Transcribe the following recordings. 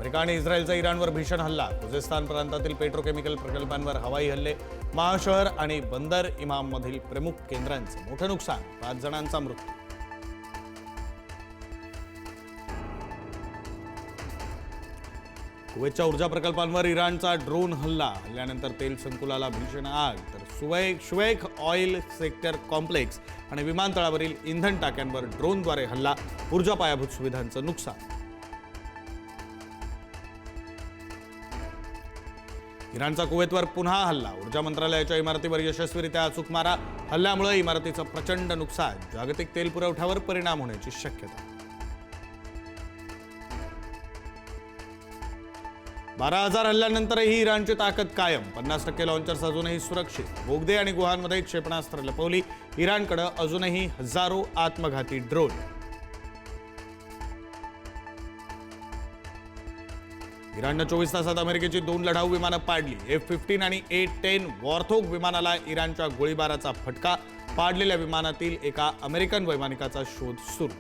America आणि इस्रायलचा इराणवर भीषण हल्ला, खुजेस्तान प्रांतातील पेट्रोकेमिकल प्रकल्पांवर हवाई हल्ले, महाशहर आणि बंदर इमाममधील प्रमुख केंद्रांचे मोठे नुकसान, 5 जणांचा मृत्यू. कुवेतच्या ऊर्जा प्रकल्पांवर इराणचा ड्रोन हल्ल्यानंतर तेल संकुलाला भीषण आग, तर शुवेख ऑइल सेक्टर कॉम्प्लेक्स आणि विमानतळावरील इंधन टाक्यांवर ड्रोनद्वारे हल्ला, ऊर्जा पायाभूत सुविधांचं नुकसान. इराणचा कुवेतवर पुन्हा हल्ला, ऊर्जा मंत्रालयाच्या इमारतीवर यशस्वीरित्या अचूक मारा, हल्ल्यामुळे इमारतीचं प्रचंड नुकसान, जागतिक तेल पुरवठ्यावर परिणाम होण्याची शक्यता. 12,000 हल्ल्यानंतरही इराणची ताकद कायम, 50% लॉन्चर्स अजूनही सुरक्षित, बोगदे आणि गुहांमध्ये क्षेपणास्त्र लपवली, इराणकडे अजूनही हजारो आत्मघाती ड्रोन. इराणनं 24 तासात अमेरिकेची 2 लढाऊ विमानं पाडली, F-15 आणि A-10 वॉर्थोग विमानाला इराणच्या गोळीबाराचा फटका, पाडलेल्या विमानातील एका अमेरिकन वैमानिकाचा शोध सुरू.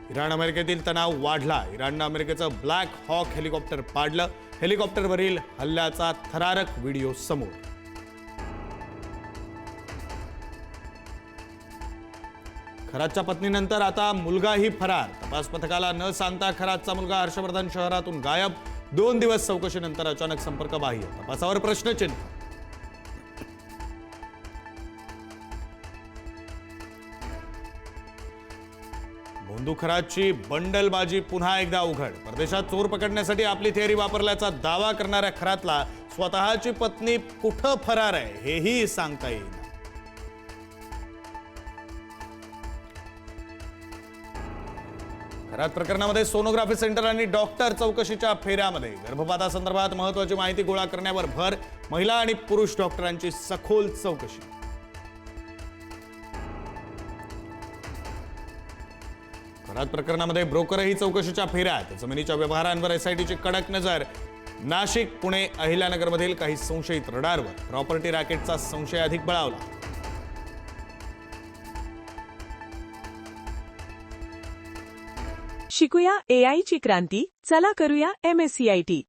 इराण अमेरिकेतील तणाव वाढला, इराणनं अमेरिकेचं ब्लॅक हॉक हेलिकॉप्टर पाडलं, हेलिकॉप्टरवरील हल्ल्याचा थरारक व्हिडिओ समोर. खरातच्या पत्नीनंतर आता मुलगाही फरार, तपास पथकाला न सांगता खरातचा मुलगा हर्षवर्धन शहरातून गायब, 2 दिवस चौकशीनंतर अचानक संपर्क बाह्य, तपासावर प्रश्नचिन्ह. भोंदू खरातची बंडलबाजी पुन्हा एकदा उघड, परदेशात चोर पकडण्यासाठी आपली थिअरी वापरल्याचा दावा करणाऱ्या खरातला स्वतःची पत्नी कुठं फरार आहे हेही सांगता येईल. खरात प्रकरणामध्ये सोनोग्राफी सेंटर आणि डॉक्टर चौकशीच्या फेऱ्यामध्ये, गर्भपातासंदर्भात महत्त्वाची माहिती गोळा करण्यावर भर, महिला आणि पुरुष डॉक्टरांची सखोल चौकशी. खरात प्रकरणामध्ये ब्रोकरही चौकशीच्या फेऱ्यात, जमिनीच्या व्यवहारांवर एसआयटीची कडक नजर, नाशिक, पुणे, अहिल्यानगरमधील काही संशयित रडारवर, प्रॉपर्टी रॅकेटचा संशय अधिक बळावला. शिकूया AI ची क्रांती, चला करूया MSCIT.